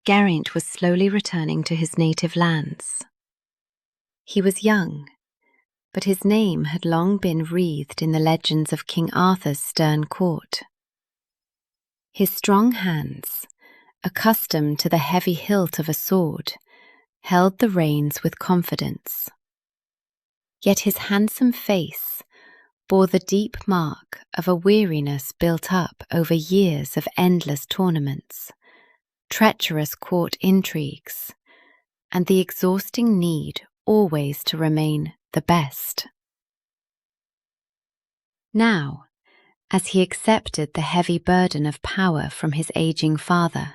Geraint was slowly returning to his native lands. He was young, but his name had long been wreathed in the legends of King Arthur's stern court. His strong hands, accustomed to the heavy hilt of a sword, held the reins with confidence. Yet his handsome face bore the deep mark of a weariness built up over years of endless tournaments, treacherous court intrigues, and the exhausting need always to remain the best. Now, as he accepted the heavy burden of power from his aging father,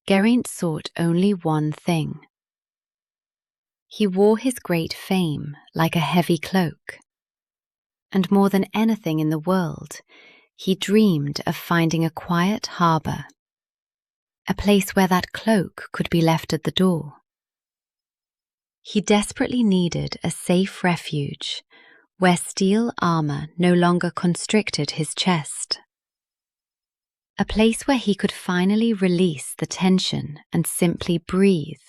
Geraint sought only one thing. He wore his great fame like a heavy cloak, and more than anything in the world, he dreamed of finding a quiet harbour, a place where that cloak could be left at the door. He desperately needed a safe refuge where steel armour no longer constricted his chest. A place where he could finally release the tension and simply breathe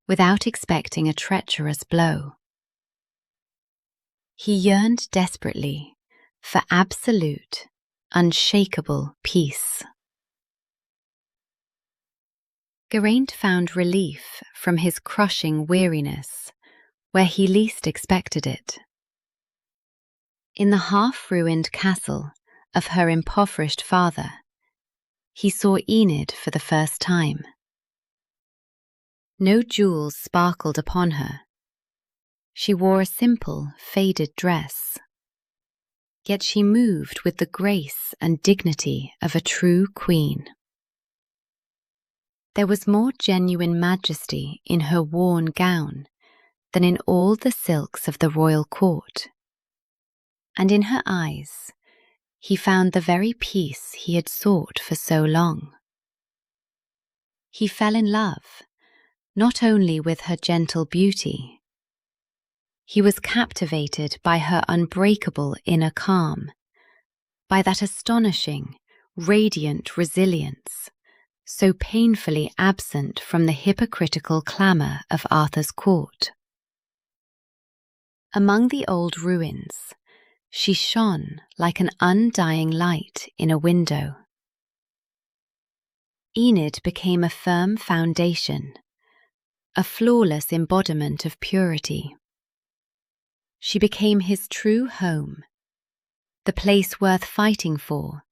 without expecting a treacherous blow. He yearned desperately for absolute, unshakable peace. Geraint found relief from his crushing weariness where he least expected it. In the half-ruined castle of her impoverished father, he saw Enid for the first time. No jewels sparkled upon her. She wore a simple, faded dress. Yet she moved with the grace and dignity of a true queen. There was more genuine majesty in her worn gown than in all the silks of the royal court. And in her eyes, he found the very peace he had sought for so long. He fell in love, not only with her gentle beauty. He was captivated by her unbreakable inner calm, by that astonishing, radiant resilience, so painfully absent from the hypocritical clamour of Arthur's court. Among the old ruins, she shone like an undying light in a window. Enid became a firm foundation, a flawless embodiment of purity. She became his true home, the place worth fighting for,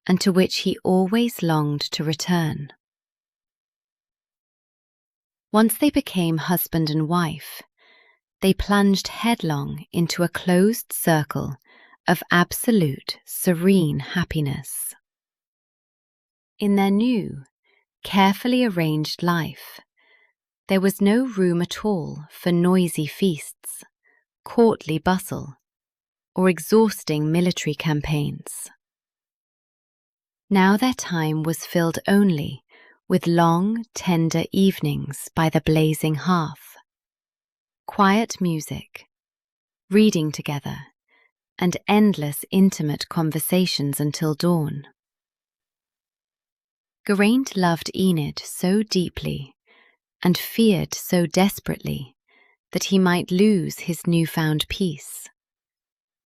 and to which he always longed to return. Once they became husband and wife, they plunged headlong into a closed circle of absolute, serene happiness. In their new, carefully arranged life, there was no room at all for noisy feasts, courtly bustle, or exhausting military campaigns. Now their time was filled only with long, tender evenings by the blazing hearth, quiet music, reading together, and endless intimate conversations until dawn. Geraint loved Enid so deeply and feared so desperately that he might lose his newfound peace,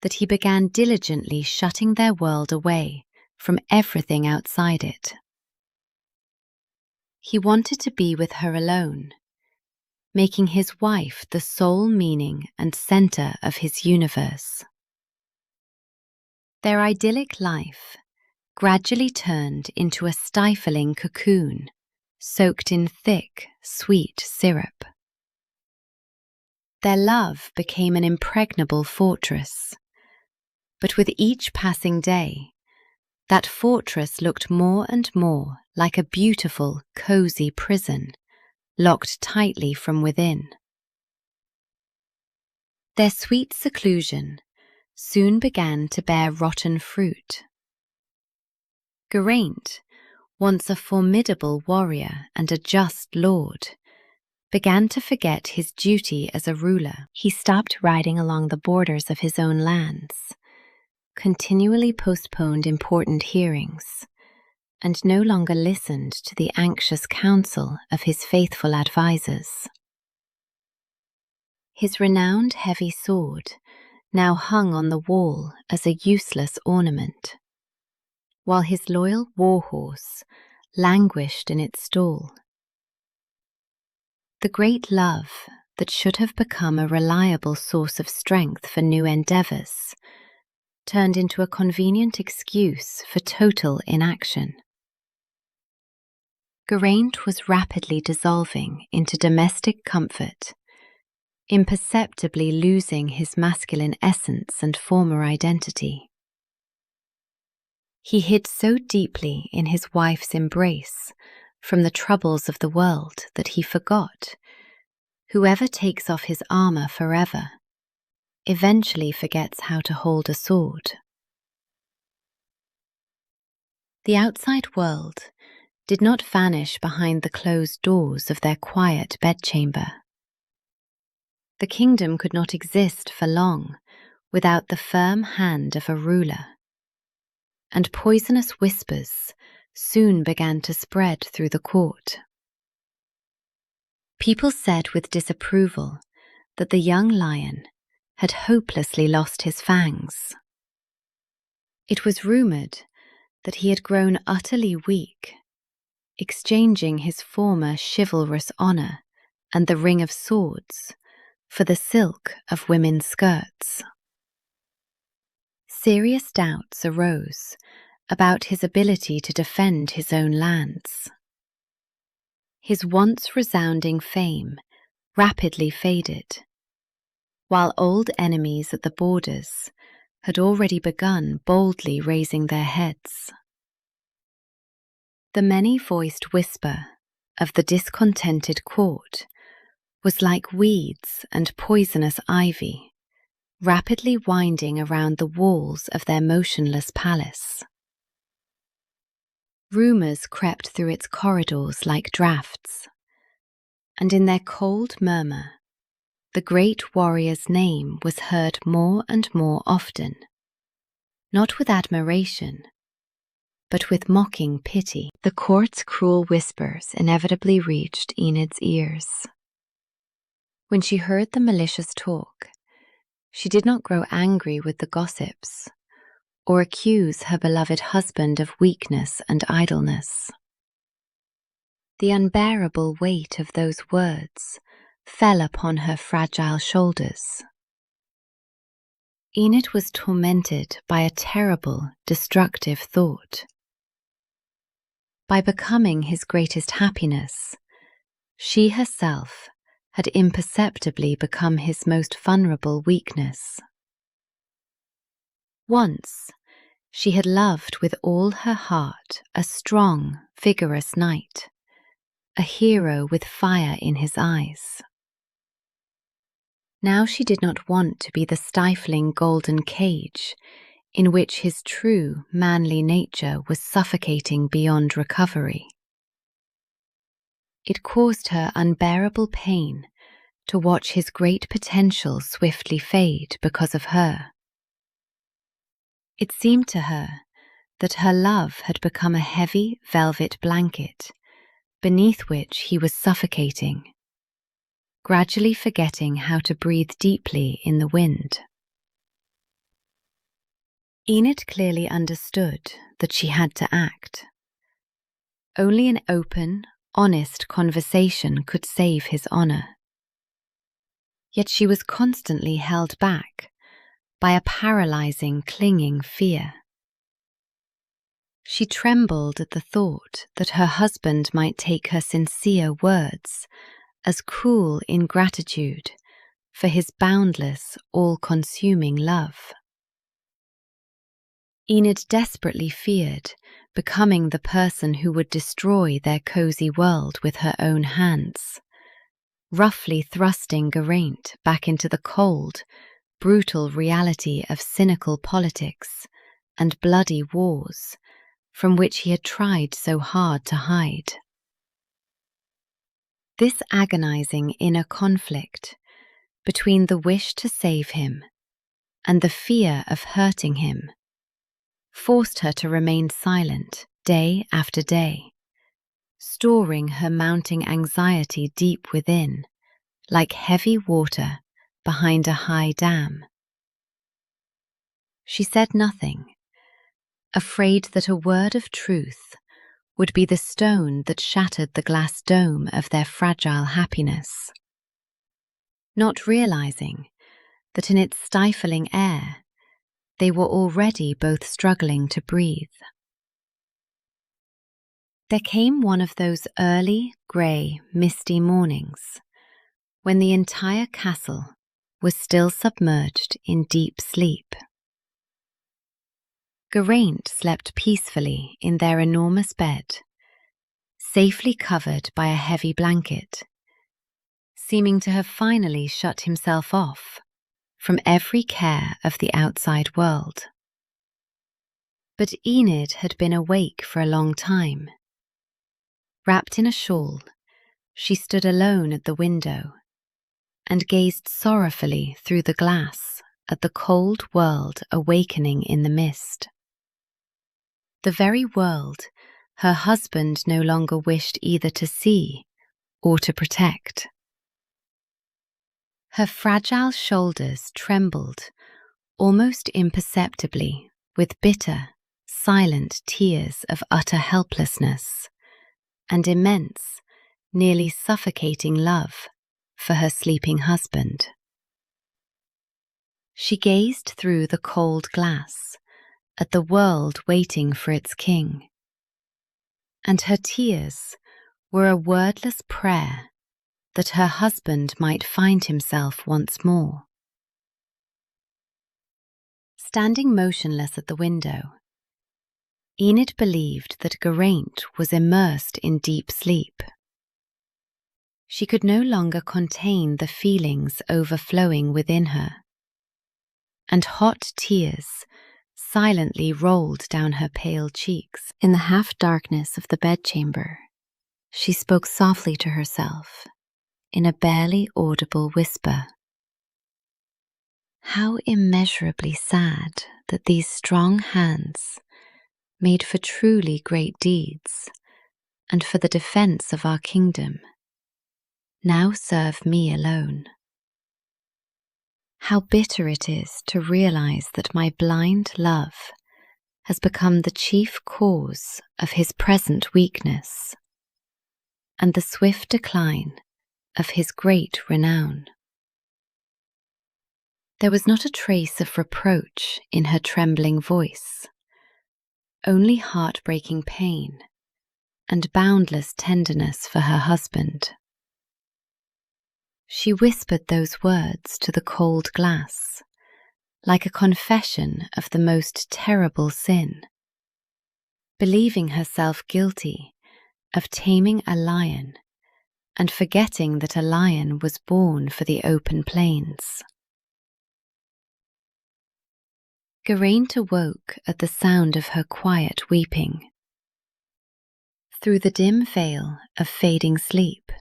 that he began diligently shutting their world away from everything outside it. He wanted to be with her alone, making his wife the sole meaning and centre of his universe. Their idyllic life gradually turned into a stifling cocoon soaked in thick, sweet syrup. Their love became an impregnable fortress, but with each passing day, that fortress looked more and more like a beautiful, cozy prison, locked tightly from within. Their sweet seclusion soon began to bear rotten fruit. Geraint, once a formidable warrior and a just lord, began to forget his duty as a ruler. He stopped riding along the borders of his own lands, continually postponed important hearings, and no longer listened to the anxious counsel of his faithful advisers. His renowned heavy sword now hung on the wall as a useless ornament, while his loyal war-horse languished in its stall. The great love that should have become a reliable source of strength for new endeavours turned into a convenient excuse for total inaction. Geraint was rapidly dissolving into domestic comfort, imperceptibly losing his masculine essence and former identity. He hid so deeply in his wife's embrace from the troubles of the world that he forgot whoever takes off his armour forever eventually forgets how to hold a sword. The outside world did not vanish behind the closed doors of their quiet bedchamber. The kingdom could not exist for long without the firm hand of a ruler, and poisonous whispers soon began to spread through the court. People said with disapproval that the young lion had hopelessly lost his fangs. It was rumoured that he had grown utterly weak, exchanging his former chivalrous honour and the ring of swords for the silk of women's skirts. Serious doubts arose about his ability to defend his own lands. His once resounding fame rapidly faded, while old enemies at the borders had already begun boldly raising their heads. The many-voiced whisper of the discontented court was like weeds and poisonous ivy, rapidly winding around the walls of their motionless palace. Rumours crept through its corridors like draughts, and in their cold murmur, the great warrior's name was heard more and more often, not with admiration, but with mocking pity. The court's cruel whispers inevitably reached Enid's ears. When she heard the malicious talk, she did not grow angry with the gossips or accuse her beloved husband of weakness and idleness. The unbearable weight of those words fell upon her fragile shoulders. Enid was tormented by a terrible, destructive thought. By becoming his greatest happiness, she herself had imperceptibly become his most vulnerable weakness. Once, she had loved with all her heart a strong, vigorous knight, a hero with fire in his eyes. Now she did not want to be the stifling golden cage in which his true, manly nature was suffocating beyond recovery. It caused her unbearable pain to watch his great potential swiftly fade because of her. It seemed to her that her love had become a heavy velvet blanket beneath which he was suffocating, gradually forgetting how to breathe deeply in the wind. Enid clearly understood that she had to act. Only an open, honest conversation could save his honour. Yet she was constantly held back by a paralysing, clinging fear. She trembled at the thought that her husband might take her sincere words as cool ingratitude for his boundless, all-consuming love. Enid desperately feared becoming the person who would destroy their cosy world with her own hands, roughly thrusting Geraint back into the cold, brutal reality of cynical politics and bloody wars from which he had tried so hard to hide. This agonizing inner conflict between the wish to save him and the fear of hurting him forced her to remain silent day after day, storing her mounting anxiety deep within, like heavy water behind a high dam. She said nothing, afraid that a word of truth would be the stone that shattered the glass dome of their fragile happiness, not realizing that in its stifling air they were already both struggling to breathe. There came one of those early, grey, misty mornings when the entire castle was still submerged in deep sleep. Geraint slept peacefully in their enormous bed, safely covered by a heavy blanket, seeming to have finally shut himself off from every care of the outside world. But Enid had been awake for a long time. Wrapped in a shawl, she stood alone at the window and gazed sorrowfully through the glass at the cold world awakening in the mist. The very world her husband no longer wished either to see or to protect. Her fragile shoulders trembled almost imperceptibly with bitter, silent tears of utter helplessness and immense, nearly suffocating love for her sleeping husband. She gazed through the cold glass at the world waiting for its king, and her tears were a wordless prayer that her husband might find himself once more. Standing motionless at the window, Enid believed that Geraint was immersed in deep sleep. She could no longer contain the feelings overflowing within her, and hot tears silently rolled down her pale cheeks. In the half-darkness of the bedchamber, she spoke softly to herself, in a barely audible whisper. How immeasurably sad that these strong hands, made for truly great deeds and for the defense of our kingdom, now serve me alone. How bitter it is to realize that my blind love has become the chief cause of his present weakness and the swift decline of his great renown. There was not a trace of reproach in her trembling voice, only heartbreaking pain and boundless tenderness for her husband. She whispered those words to the cold glass, like a confession of the most terrible sin, believing herself guilty of taming a lion and forgetting that a lion was born for the open plains. Geraint awoke at the sound of her quiet weeping. Through the dim veil of fading sleep,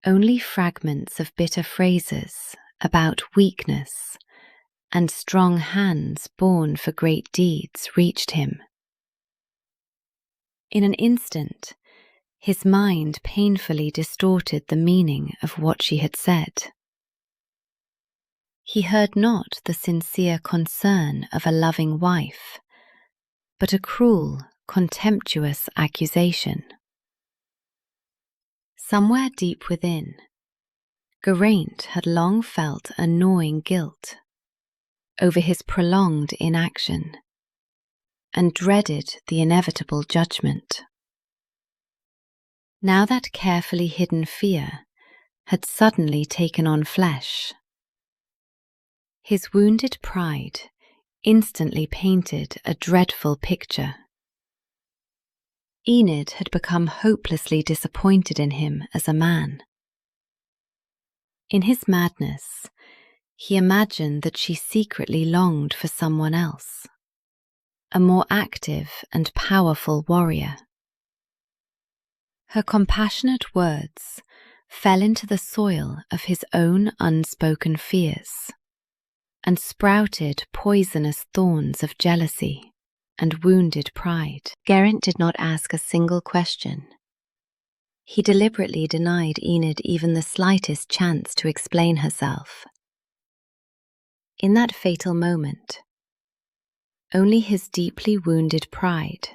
only fragments of bitter phrases about weakness and strong hands born for great deeds reached him. In an instant, his mind painfully distorted the meaning of what she had said. He heard not the sincere concern of a loving wife, but a cruel, contemptuous accusation. Somewhere deep within, Geraint had long felt a gnawing guilt over his prolonged inaction and dreaded the inevitable judgment. Now that carefully hidden fear had suddenly taken on flesh. His wounded pride instantly painted a dreadful picture. Enid had become hopelessly disappointed in him as a man. In his madness, he imagined that she secretly longed for someone else, a more active and powerful warrior. Her compassionate words fell into the soil of his own unspoken fears and sprouted poisonous thorns of jealousy. and wounded pride. Geraint did not ask a single question. He deliberately denied Enid even the slightest chance to explain herself. In that fatal moment, only his deeply wounded pride,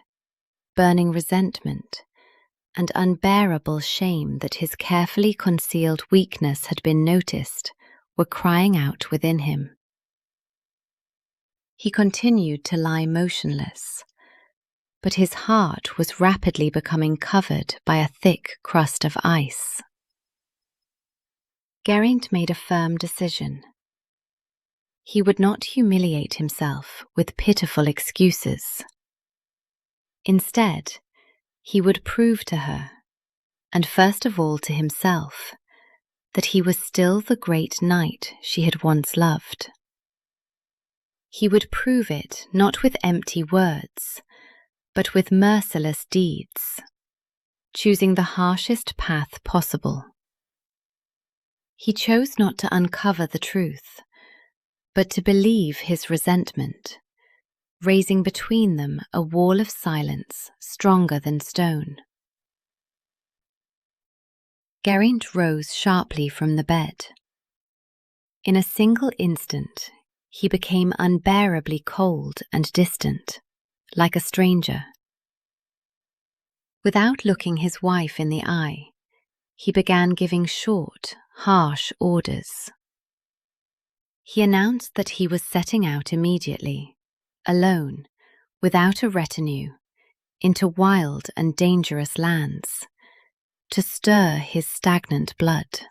burning resentment, and unbearable shame that his carefully concealed weakness had been noticed were crying out within him. He continued to lie motionless, but his heart was rapidly becoming covered by a thick crust of ice. Geraint made a firm decision. He would not humiliate himself with pitiful excuses. Instead, he would prove to her, and first of all to himself, that he was still the great knight she had once loved. He would prove it not with empty words, but with merciless deeds, choosing the harshest path possible. He chose not to uncover the truth, but to believe his resentment, raising between them a wall of silence stronger than stone. Geraint rose sharply from the bed. In a single instant, he became unbearably cold and distant, like a stranger. Without looking his wife in the eye, he began giving short, harsh orders. He announced that he was setting out immediately, alone, without a retinue, into wild and dangerous lands, to stir his stagnant blood.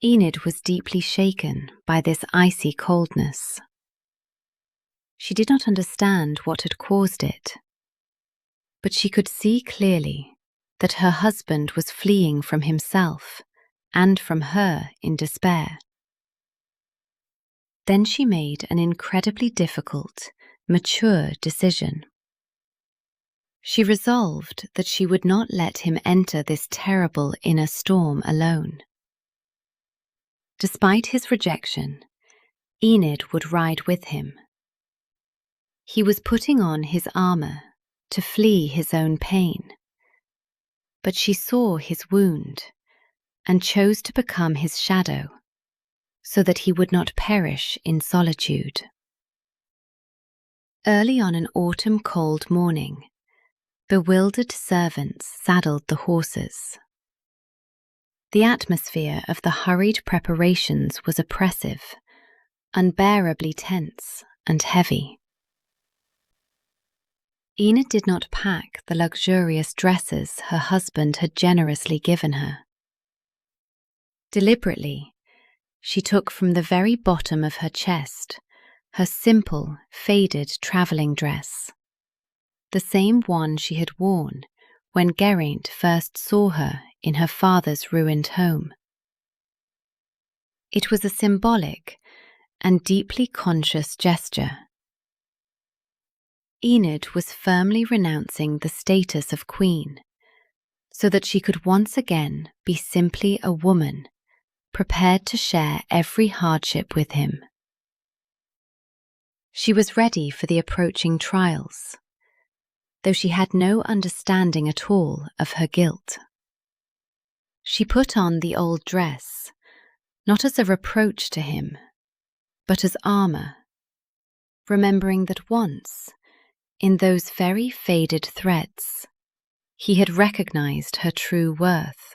Enid was deeply shaken by this icy coldness. She did not understand what had caused it, but she could see clearly that her husband was fleeing from himself and from her in despair. Then she made an incredibly difficult, mature decision. She resolved that she would not let him enter this terrible inner storm alone. Despite his rejection, Enid would ride with him. He was putting on his armor to flee his own pain, but she saw his wound and chose to become his shadow so that he would not perish in solitude. Early on an autumn cold morning, bewildered servants saddled the horses. The atmosphere of the hurried preparations was oppressive, unbearably tense and heavy. Enid did not pack the luxurious dresses her husband had generously given her. Deliberately, she took from the very bottom of her chest her simple, faded travelling dress, the same one she had worn when Geraint first saw her in her father's ruined home. It was a symbolic and deeply conscious gesture. Enid was firmly renouncing the status of queen, so that she could once again be simply a woman, prepared to share every hardship with him. She was ready for the approaching trials, though she had no understanding at all of her guilt. She put on the old dress, not as a reproach to him, but as armor, remembering that once, in those very faded threads, he had recognized her true worth.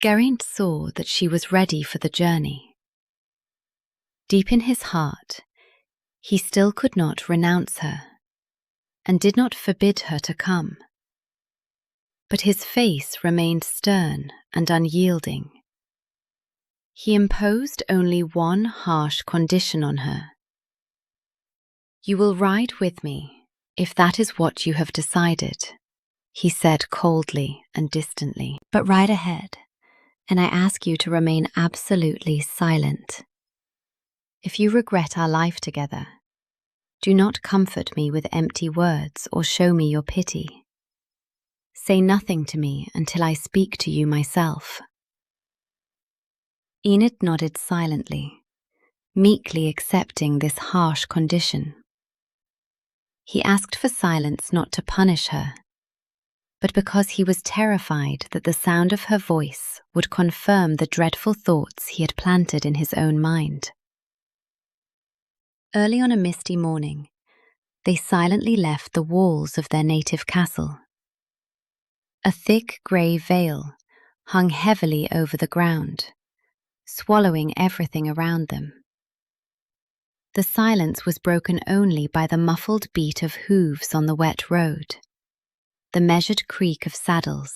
Geraint saw that she was ready for the journey. Deep in his heart, he still could not renounce her, and did not forbid her to come. But his face remained stern and unyielding. He imposed only one harsh condition on her. "You will ride with me, if that is what you have decided," he said coldly and distantly. "But ride ahead, and I ask you to remain absolutely silent. If you regret our life together, do not comfort me with empty words or show me your pity. Say nothing to me until I speak to you myself." Enid nodded silently, meekly accepting this harsh condition. He asked for silence not to punish her, but because he was terrified that the sound of her voice would confirm the dreadful thoughts he had planted in his own mind. Early on a misty morning, they silently left the walls of their native castle. A thick grey veil hung heavily over the ground, swallowing everything around them. The silence was broken only by the muffled beat of hooves on the wet road, the measured creak of saddles,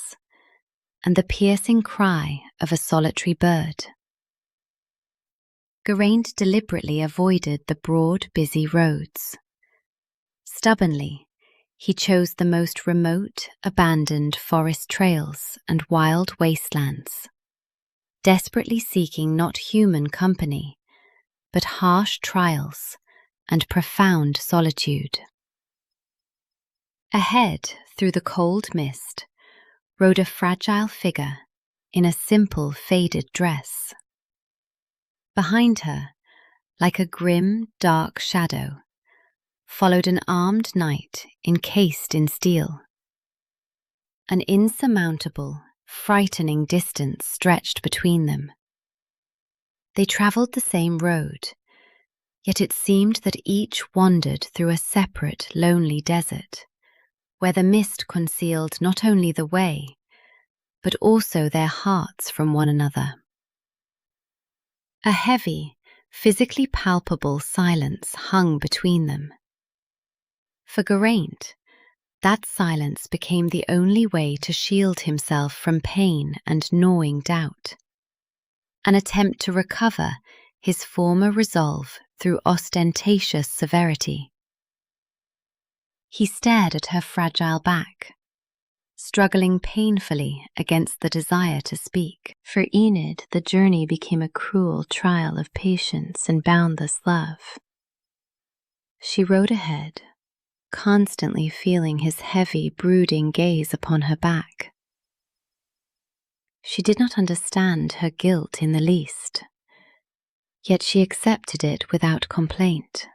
and the piercing cry of a solitary bird. Geraint deliberately avoided the broad, busy roads. Stubbornly, he chose the most remote, abandoned forest trails and wild wastelands, desperately seeking not human company, but harsh trials and profound solitude. Ahead, through the cold mist, rode a fragile figure in a simple, faded dress. Behind her, like a grim, dark shadow, followed an armed knight encased in steel. An insurmountable, frightening distance stretched between them. They travelled the same road, yet it seemed that each wandered through a separate, lonely desert, where the mist concealed not only the way, but also their hearts from one another. A heavy, physically palpable silence hung between them. For Geraint, that silence became the only way to shield himself from pain and gnawing doubt, an attempt to recover his former resolve through ostentatious severity. He stared at her fragile back, struggling painfully against the desire to speak. For Enid, the journey became a cruel trial of patience and boundless love. She rode ahead, constantly feeling his heavy, brooding gaze upon her back. She did not understand her guilt in the least, yet she accepted it without complaint.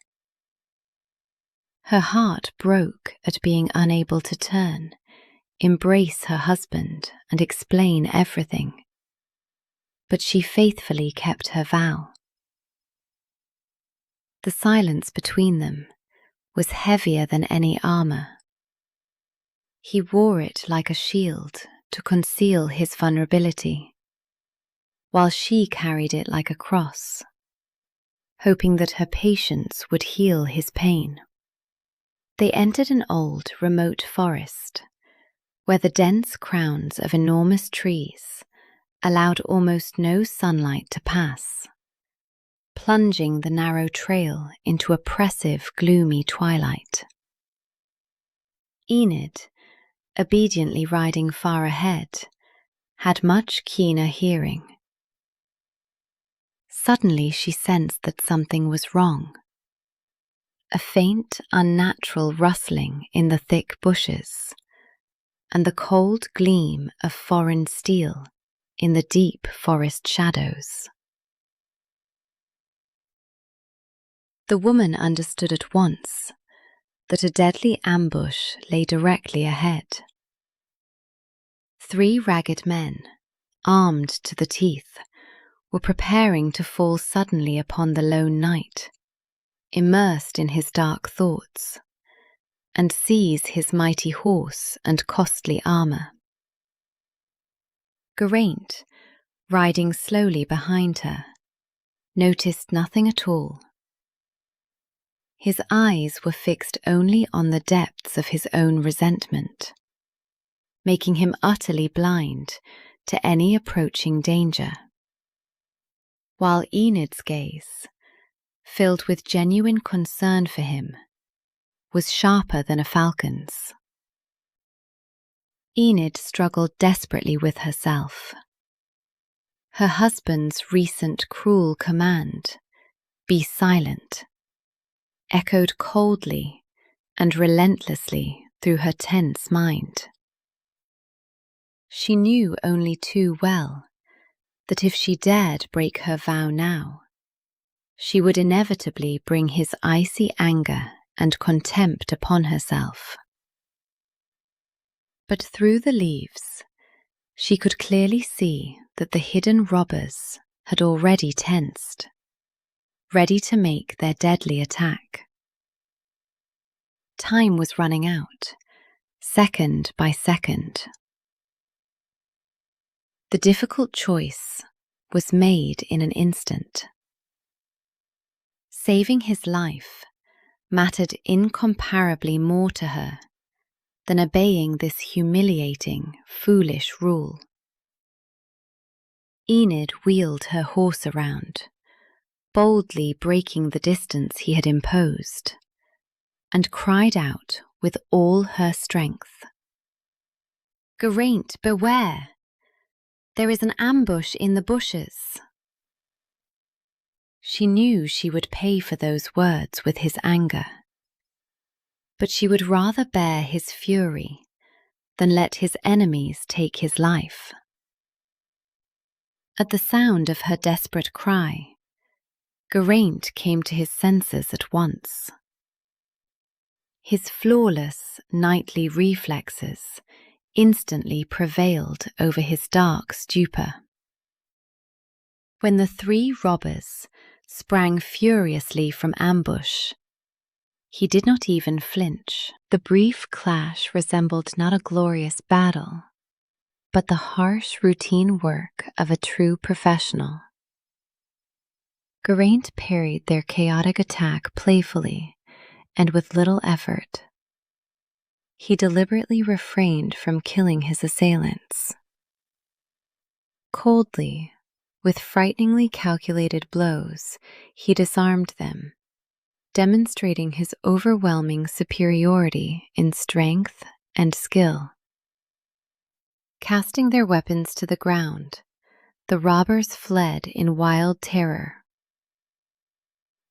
Her heart broke at being unable to turn, embrace her husband, and explain everything. But she faithfully kept her vow. The silence between them was heavier than any armor. He wore it like a shield to conceal his vulnerability, while she carried it like a cross, hoping that her patience would heal his pain. They entered an old, remote forest, where the dense crowns of enormous trees allowed almost no sunlight to pass, plunging the narrow trail into oppressive, gloomy twilight. Enid, obediently riding far ahead, had much keener hearing. Suddenly she sensed that something was wrong. A faint, unnatural rustling in the thick bushes, and the cold gleam of foreign steel in the deep forest shadows. The woman understood at once that a deadly ambush lay directly ahead. 3 ragged men, armed to the teeth, were preparing to fall suddenly upon the lone knight, immersed in his dark thoughts, and seize his mighty horse and costly armor. Geraint, riding slowly behind her, noticed nothing at all. His eyes were fixed only on the depths of his own resentment, making him utterly blind to any approaching danger, while Enid's gaze, filled with genuine concern for him, was sharper than a falcon's. Enid struggled desperately with herself. Her husband's recent cruel command, "Be silent," echoed coldly and relentlessly through her tense mind. She knew only too well that if she dared break her vow now, she would inevitably bring his icy anger and contempt upon herself. But through the leaves, she could clearly see that the hidden robbers had already tensed, ready to make their deadly attack. Time was running out, second by second. The difficult choice was made in an instant. Saving his life mattered incomparably more to her than obeying this humiliating, foolish rule. Enid wheeled her horse around, boldly breaking the distance he had imposed, and cried out with all her strength, "Geraint, beware! There is an ambush in the bushes." She knew she would pay for those words with his anger, but she would rather bear his fury than let his enemies take his life. At the sound of her desperate cry, Geraint came to his senses at once. His flawless, knightly reflexes instantly prevailed over his dark stupor. When the three robbers sprang furiously from ambush, he did not even flinch. The brief clash resembled not a glorious battle, but the harsh routine work of a true professional. Geraint parried their chaotic attack playfully and with little effort. He deliberately refrained from killing his assailants. Coldly, with frighteningly calculated blows, he disarmed them, demonstrating his overwhelming superiority in strength and skill. Casting their weapons to the ground, the robbers fled in wild terror.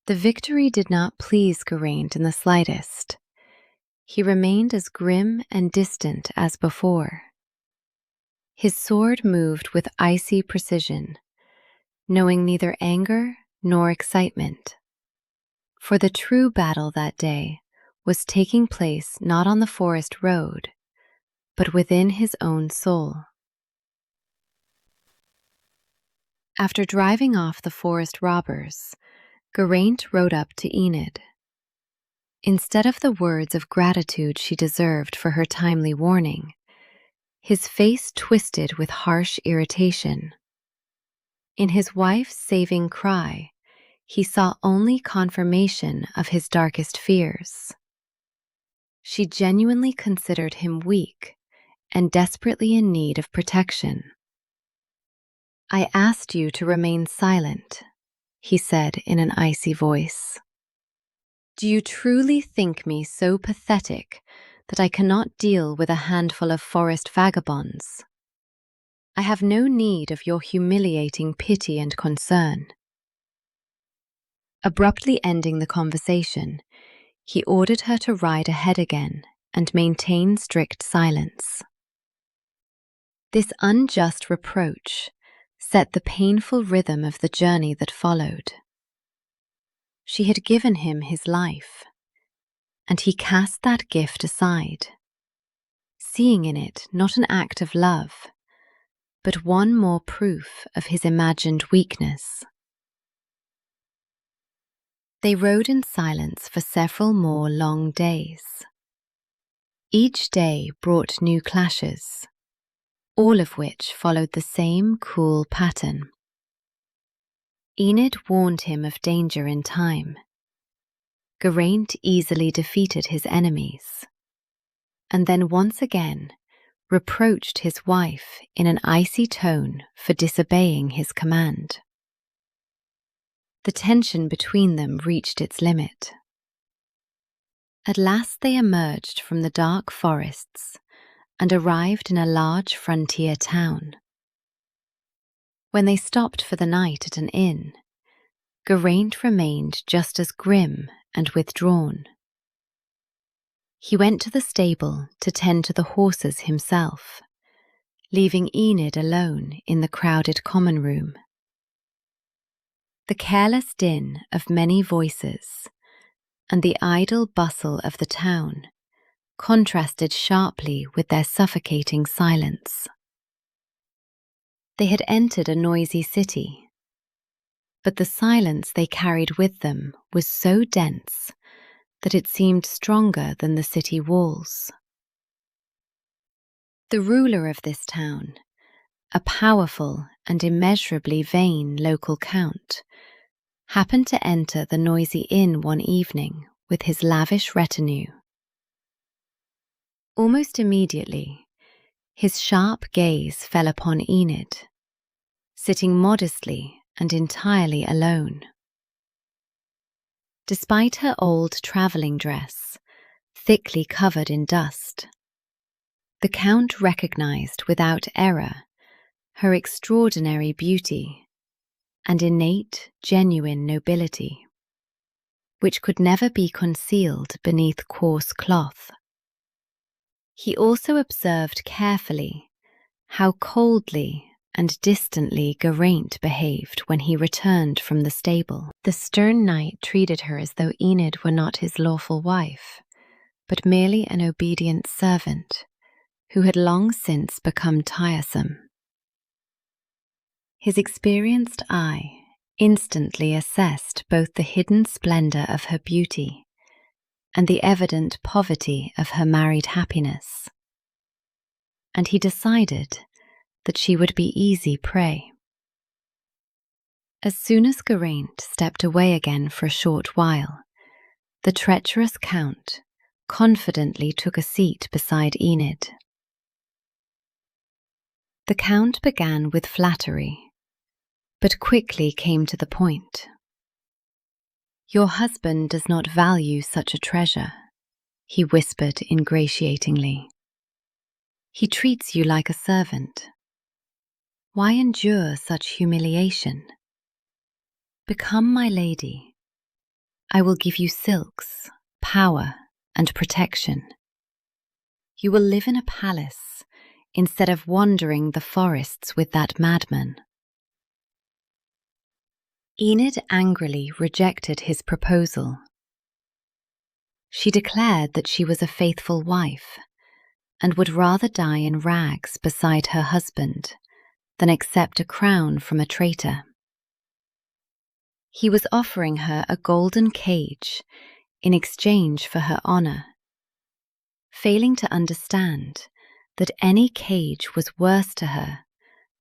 The victory did not please Geraint in the slightest. He remained as grim and distant as before. His sword moved with icy precision, knowing neither anger nor excitement. For the true battle that day was taking place not on the forest road, but within his own soul. After driving off the forest robbers, Geraint rode up to Enid. Instead of the words of gratitude she deserved for her timely warning, his face twisted with harsh irritation. In his wife's saving cry, he saw only confirmation of his darkest fears. She genuinely considered him weak and desperately in need of protection. "I asked you to remain silent," he said in an icy voice. "Do you truly think me so pathetic that I cannot deal with a handful of forest vagabonds? I have no need of your humiliating pity and concern." Abruptly ending the conversation, he ordered her to ride ahead again and maintain strict silence. This unjust reproach set the painful rhythm of the journey that followed. She had given him his life, and he cast that gift aside, seeing in it not an act of love, but one more proof of his imagined weakness. They rode in silence for several more long days. Each day brought new clashes, all of which followed the same cool pattern. Enid warned him of danger in time. Geraint easily defeated his enemies, and then once again reproached his wife in an icy tone for disobeying his command. The tension between them reached its limit. At last they emerged from the dark forests and arrived in a large frontier town. When they stopped for the night at an inn, Geraint remained just as grim and withdrawn. He went to the stable to tend to the horses himself, leaving Enid alone in the crowded common room. The careless din of many voices and the idle bustle of the town contrasted sharply with their suffocating silence. They had entered a noisy city, but the silence they carried with them was so dense that it seemed stronger than the city walls. The ruler of this town, a powerful and immeasurably vain local count, happened to enter the noisy inn one evening with his lavish retinue. Almost immediately, his sharp gaze fell upon Enid, sitting modestly and entirely alone. Despite her old travelling dress, thickly covered in dust, the Count recognized without error her extraordinary beauty and innate, genuine nobility, which could never be concealed beneath coarse cloth. He also observed carefully how coldly and distantly Geraint behaved when he returned from the stable. The stern knight treated her as though Enid were not his lawful wife, but merely an obedient servant who had long since become tiresome. His experienced eye instantly assessed both the hidden splendor of her beauty and the evident poverty of her married happiness, and he decided that she would be easy prey. As soon as Geraint stepped away again for a short while, the treacherous Count confidently took a seat beside Enid. The Count began with flattery, but quickly came to the point. "Your husband does not value such a treasure," he whispered ingratiatingly. "He treats you like a servant. Why endure such humiliation? Become my lady. I will give you silks, power, and protection. You will live in a palace instead of wandering the forests with that madman." Enid angrily rejected his proposal. She declared that she was a faithful wife and would rather die in rags beside her husband than accept a crown from a traitor. He was offering her a golden cage in exchange for her honor, failing to understand that any cage was worse to her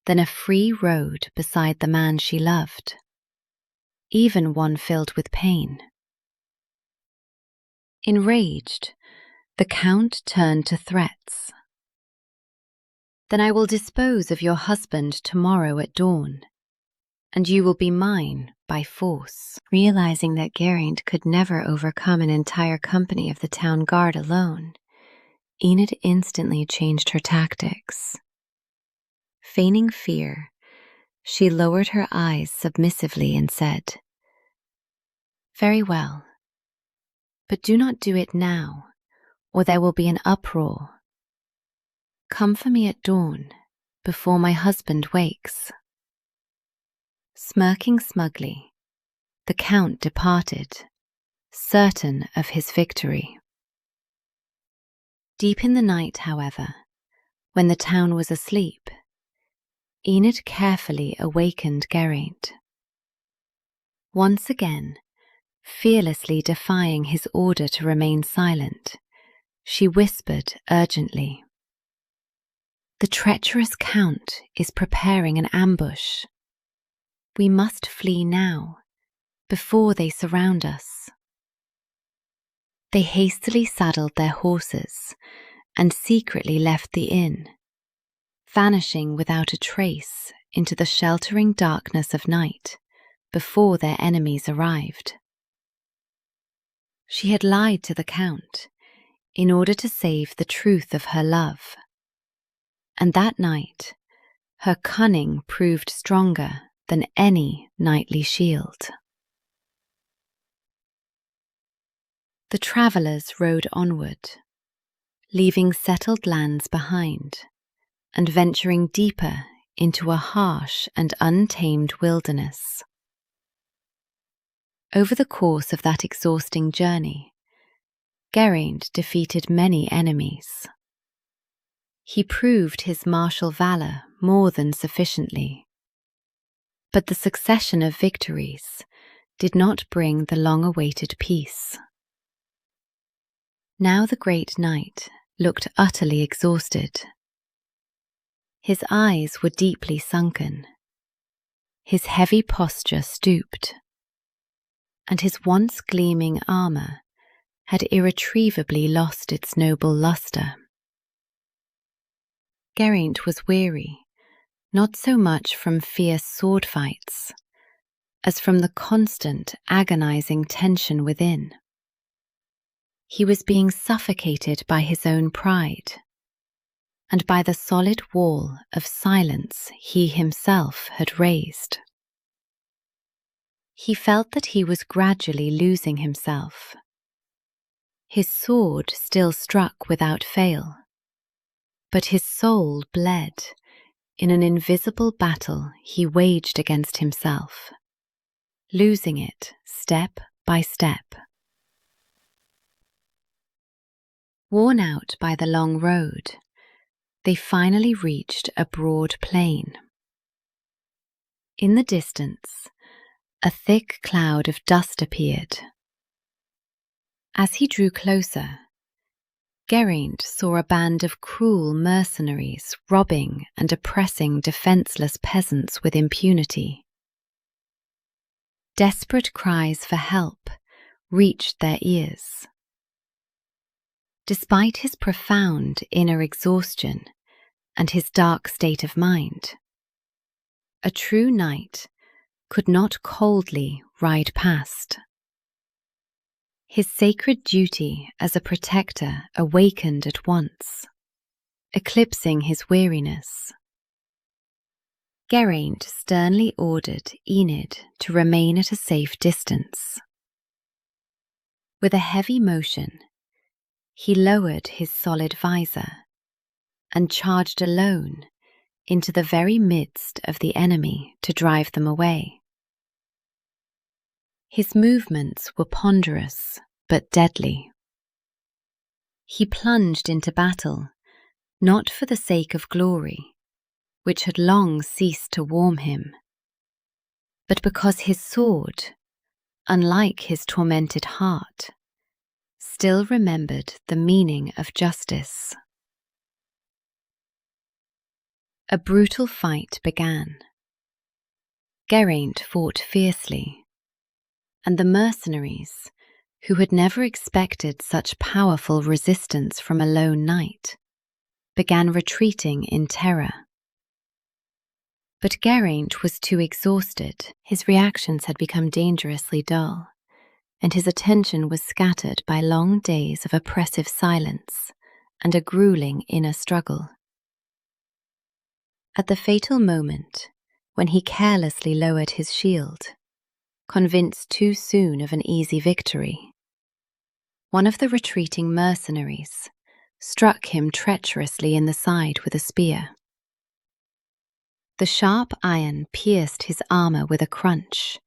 than a free road beside the man she loved, even one filled with pain. Enraged, the Count turned to threats. "Then I will dispose of your husband tomorrow at dawn, and you will be mine by force." Realizing that Geraint could never overcome an entire company of the town guard alone, Enid instantly changed her tactics. Feigning fear, she lowered her eyes submissively and said, "Very well, but do not do it now, or there will be an uproar. Come for me at dawn, before my husband wakes." Smirking smugly, the Count departed, certain of his victory. Deep in the night, however, when the town was asleep, Enid carefully awakened Geraint. Once again, fearlessly defying his order to remain silent, she whispered urgently, "The treacherous Count is preparing an ambush. We must flee now, before they surround us." They hastily saddled their horses and secretly left the inn, vanishing without a trace into the sheltering darkness of night before their enemies arrived. She had lied to the Count in order to save the truth of her love, and that night her cunning proved stronger than any knightly shield. The travellers rode onward, leaving settled lands behind and venturing deeper into a harsh and untamed wilderness. Over the course of that exhausting journey, Geraint defeated many enemies. He proved his martial valor more than sufficiently. But the succession of victories did not bring the long-awaited peace. Now the great knight looked utterly exhausted. His eyes were deeply sunken, his heavy posture stooped, and his once gleaming armor had irretrievably lost its noble luster. Geraint was weary, not so much from fierce sword fights, as from the constant, agonizing tension within. He was being suffocated by his own pride, and by the solid wall of silence he himself had raised. He felt that he was gradually losing himself. His sword still struck without fail, but his soul bled in an invisible battle he waged against himself, losing it step by step. Worn out by the long road, they finally reached a broad plain. In the distance, a thick cloud of dust appeared. As he drew closer, Geraint saw a band of cruel mercenaries robbing and oppressing defenseless peasants with impunity. Desperate cries for help reached their ears. Despite his profound inner exhaustion and his dark state of mind, a true knight could not coldly ride past. His sacred duty as a protector awakened at once, eclipsing his weariness. Geraint sternly ordered Enid to remain at a safe distance. With a heavy motion, he lowered his solid visor and charged alone into the very midst of the enemy to drive them away. His movements were ponderous but deadly. He plunged into battle not for the sake of glory, which had long ceased to warm him, but because his sword, unlike his tormented heart, still remembered the meaning of justice. A brutal fight began. Geraint fought fiercely, and the mercenaries, who had never expected such powerful resistance from a lone knight, began retreating in terror. But Geraint was too exhausted. His reactions had become dangerously dull, and his attention was scattered by long days of oppressive silence and a grueling inner struggle. At the fatal moment, when he carelessly lowered his shield, convinced too soon of an easy victory, one of the retreating mercenaries struck him treacherously in the side with a spear. The sharp iron pierced his armor with a crunch.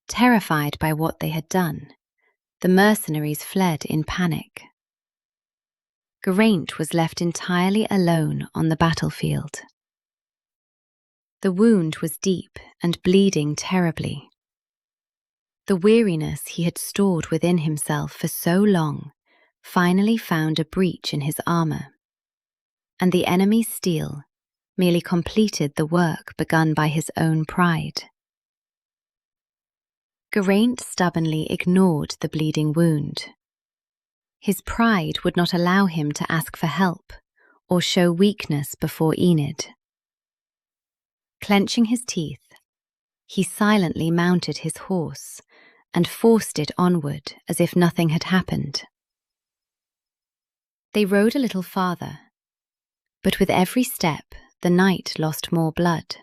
Terrified by what they had done, the mercenaries fled in panic. Geraint was left entirely alone on the battlefield. The wound was deep and bleeding terribly. The weariness he had stored within himself for so long finally found a breach in his armor, and the enemy's steel merely completed the work begun by his own pride. Geraint stubbornly ignored the bleeding wound. His pride would not allow him to ask for help or show weakness before Enid. Clenching his teeth, he silently mounted his horse and forced it onward as if nothing had happened. They rode a little farther, but with every step the knight lost more blood.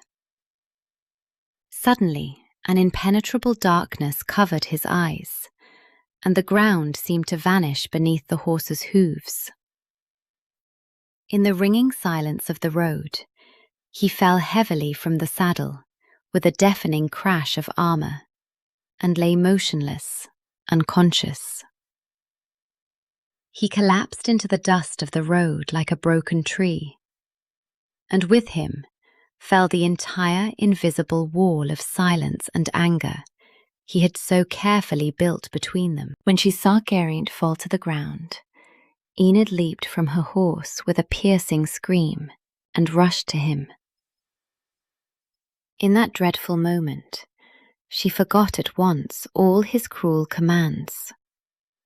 Suddenly, an impenetrable darkness covered his eyes, and the ground seemed to vanish beneath the horse's hooves. In the ringing silence of the road, he fell heavily from the saddle with a deafening crash of armor, and lay motionless, unconscious. He collapsed into the dust of the road like a broken tree, and with him fell the entire invisible wall of silence and anger he had so carefully built between them. When she saw Geraint fall to the ground, Enid leaped from her horse with a piercing scream and rushed to him. In that dreadful moment, she forgot at once all his cruel commands,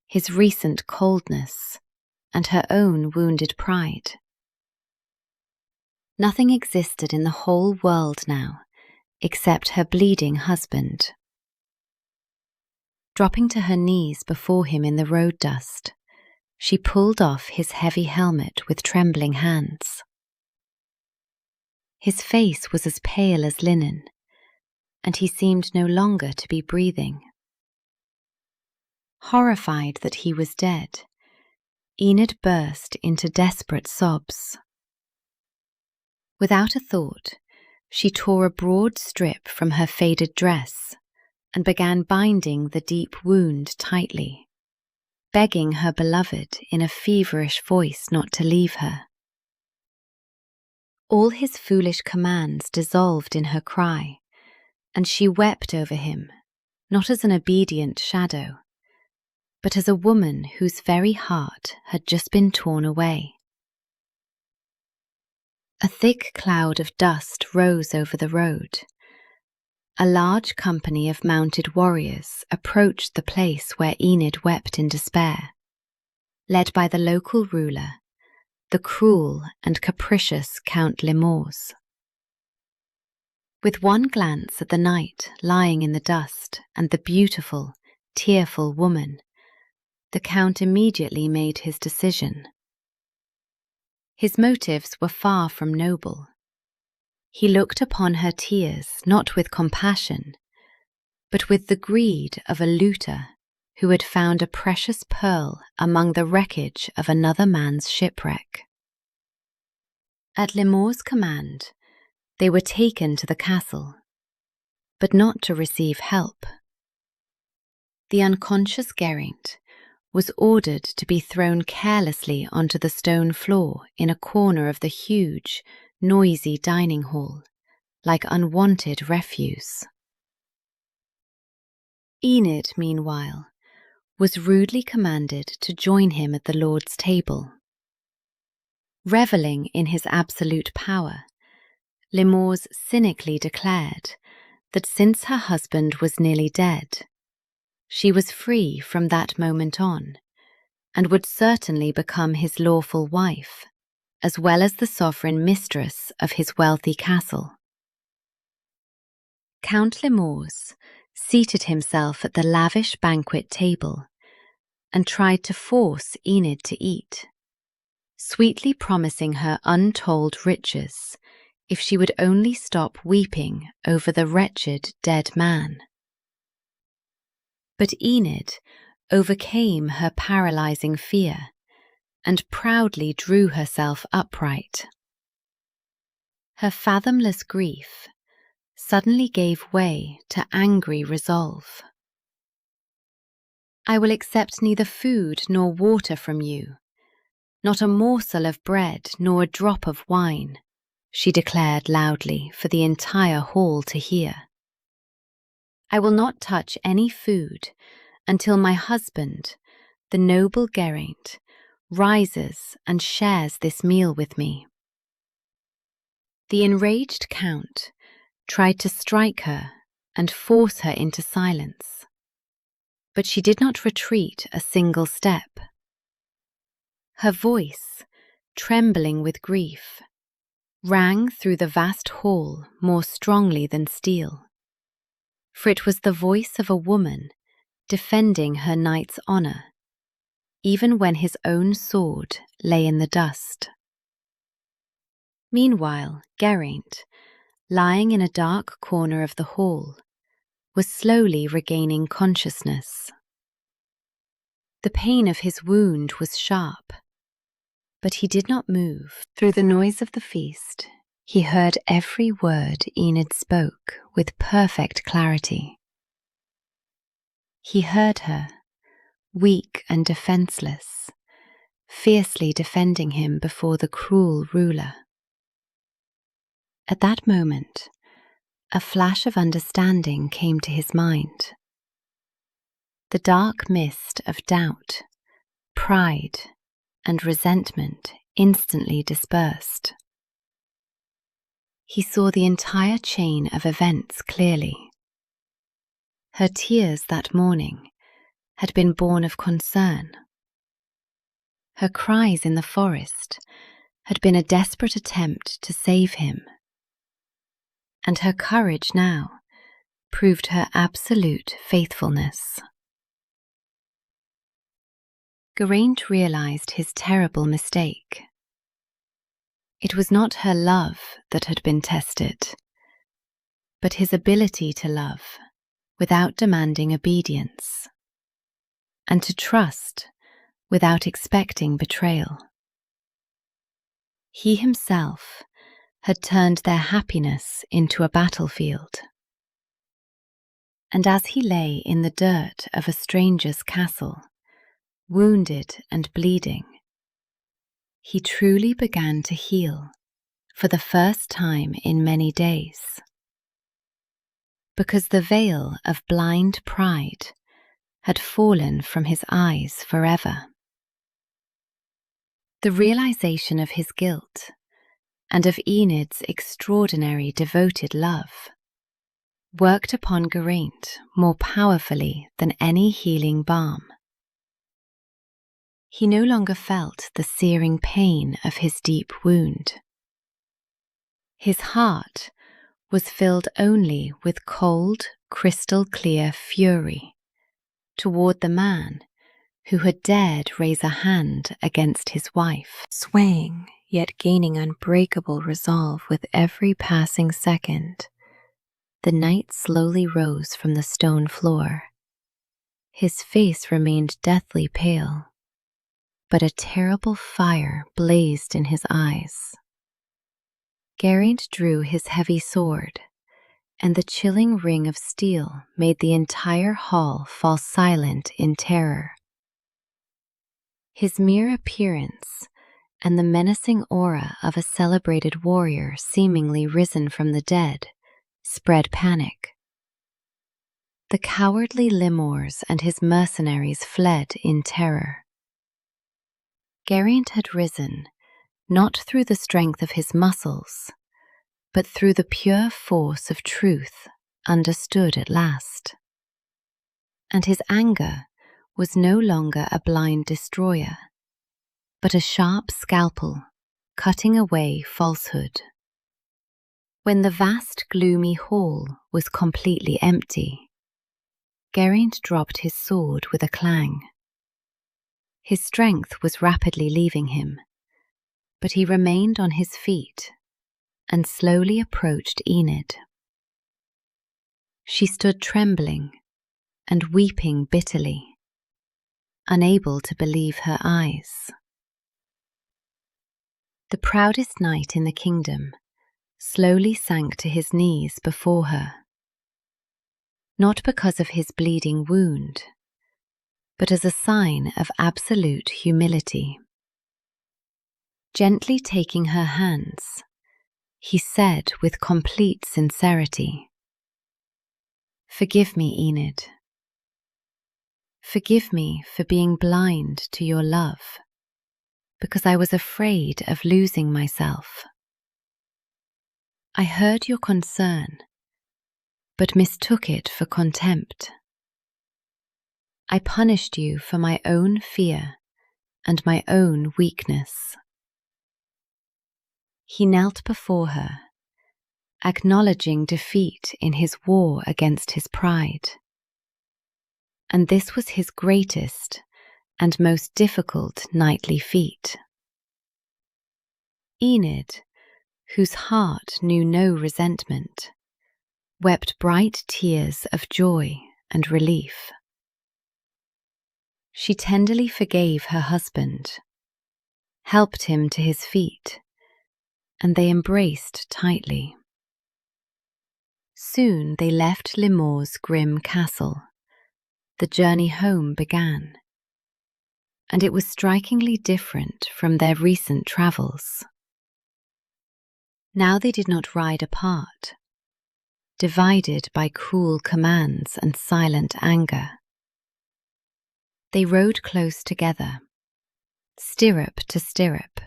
his recent coldness, and her own wounded pride. Nothing existed in the whole world now except her bleeding husband. Dropping to her knees before him in the road dust, she pulled off his heavy helmet with trembling hands. His face was as pale as linen, and he seemed no longer to be breathing. Horrified that he was dead, Enid burst into desperate sobs. Without a thought, she tore a broad strip from her faded dress and began binding the deep wound tightly, begging her beloved in a feverish voice not to leave her. All his foolish commands dissolved in her cry, and she wept over him, not as an obedient shadow, but as a woman whose very heart had just been torn away. A thick cloud of dust rose over the road. A large company of mounted warriors approached the place where Enid wept in despair, led by the local ruler, the cruel and capricious Count Limors. With one glance at the knight lying in the dust and the beautiful, tearful woman, the Count immediately made his decision. His motives were far from noble. He looked upon her tears not with compassion, but with the greed of a looter who had found a precious pearl among the wreckage of another man's shipwreck. At Limor's command, they were taken to the castle, but not to receive help. The unconscious Geraint was ordered to be thrown carelessly onto the stone floor in a corner of the huge, noisy dining hall, like unwanted refuse. Enid, meanwhile, was rudely commanded to join him at the Lord's table. Reveling in his absolute power, Limors cynically declared that since her husband was nearly dead, she was free from that moment on, and would certainly become his lawful wife, as well as the sovereign mistress of his wealthy castle. Count Limors seated himself at the lavish banquet table and tried to force Enid to eat, sweetly promising her untold riches if she would only stop weeping over the wretched dead man. But Enid overcame her paralyzing fear and proudly drew herself upright. Her fathomless grief suddenly gave way to angry resolve. "I will accept neither food nor water from you, not a morsel of bread nor a drop of wine," she declared loudly for the entire hall to hear. "I will not touch any food until my husband, the noble Geraint, rises and shares this meal with me." The enraged Count tried to strike her and force her into silence, but she did not retreat a single step. Her voice, trembling with grief, rang through the vast hall more strongly than steel, for it was the voice of a woman defending her knight's honor, even when his own sword lay in the dust. Meanwhile, Geraint, lying in a dark corner of the hall, was slowly regaining consciousness. The pain of his wound was sharp, but he did not move. Through the noise of the feast, he heard every word Enid spoke with perfect clarity. He heard her, weak and defenseless, fiercely defending him before the cruel ruler. At that moment, a flash of understanding came to his mind. The dark mist of doubt, pride, and resentment instantly dispersed. He saw the entire chain of events clearly. Her tears that morning had been born of concern. Her cries in the forest had been a desperate attempt to save him. And her courage now proved her absolute faithfulness. Geraint realized his terrible mistake. It was not her love that had been tested, but his ability to love without demanding obedience, and to trust without expecting betrayal. He himself had turned their happiness into a battlefield. And as he lay in the dirt of a stranger's castle, wounded and bleeding, he truly began to heal for the first time in many days. Because the veil of blind pride had fallen from his eyes forever. The realization of his guilt and of Enid's extraordinary devoted love worked upon Geraint more powerfully than any healing balm. He no longer felt the searing pain of his deep wound. His heart was filled only with cold, crystal-clear fury toward the man who had dared raise a hand against his wife. Swaying, yet gaining unbreakable resolve with every passing second, the knight slowly rose from the stone floor. His face remained deathly pale, but a terrible fire blazed in his eyes. Geraint drew his heavy sword, and the chilling ring of steel made the entire hall fall silent in terror. His mere appearance and the menacing aura of a celebrated warrior seemingly risen from the dead spread panic. The cowardly Limors and his mercenaries fled in terror. Geraint had risen not through the strength of his muscles, but through the pure force of truth understood at last. And his anger was no longer a blind destroyer, but a sharp scalpel cutting away falsehood. When the vast gloomy hall was completely empty, Geraint dropped his sword with a clang. His strength was rapidly leaving him, but he remained on his feet and slowly approached Enid. She stood trembling and weeping bitterly, unable to believe her eyes. The proudest knight in the kingdom slowly sank to his knees before her, not because of his bleeding wound, but as a sign of absolute humility. Gently taking her hands, he said with complete sincerity, "Forgive me, Enid. Forgive me for being blind to your love, because I was afraid of losing myself. I heard your concern, but mistook it for contempt. I punished you for my own fear and my own weakness." He knelt before her, acknowledging defeat in his war against his pride. And this was his greatest and most difficult knightly feat. Enid, whose heart knew no resentment, wept bright tears of joy and relief. She tenderly forgave her husband, helped him to his feet, and they embraced tightly. Soon they left Limor's grim castle, the journey home began, and it was strikingly different from their recent travels. Now they did not ride apart, divided by cruel commands and silent anger. They rode close together, stirrup to stirrup,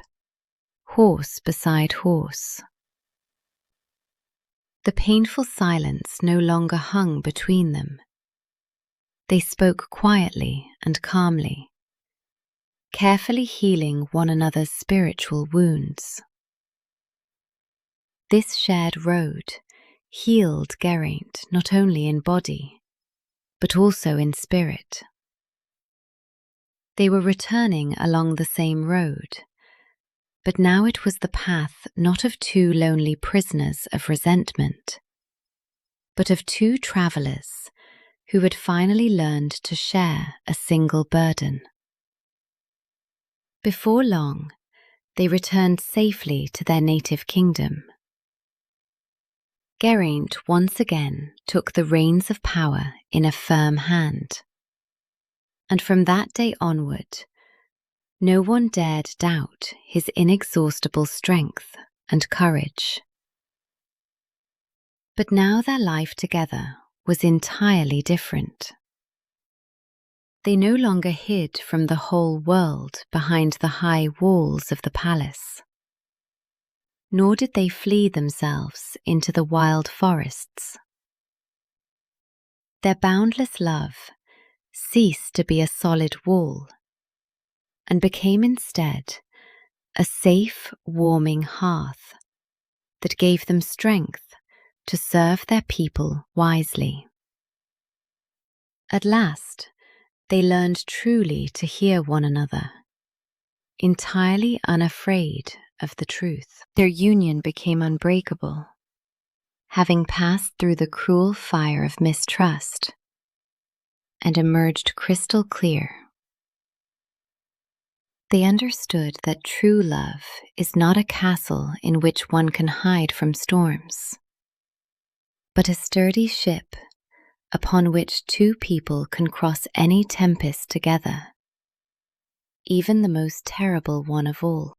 horse beside horse. The painful silence no longer hung between them. They spoke quietly and calmly, carefully healing one another's spiritual wounds. This shared road healed Geraint not only in body, but also in spirit. They were returning along the same road, but now it was the path not of two lonely prisoners of resentment, but of two travellers who had finally learned to share a single burden. Before long, they returned safely to their native kingdom. Geraint once again took the reins of power in a firm hand, and from that day onward, no one dared doubt his inexhaustible strength and courage. But now their life together was entirely different. They no longer hid from the whole world behind the high walls of the palace, nor did they flee themselves into the wild forests. Their boundless love ceased to be a solid wall and became instead a safe, warming hearth that gave them strength to serve their people wisely. At last, they learned truly to hear one another, entirely unafraid of the truth. Their union became unbreakable, having passed through the cruel fire of mistrust, and emerged crystal clear. They understood that true love is not a castle in which one can hide from storms, but a sturdy ship upon which two people can cross any tempest together, even the most terrible one of all.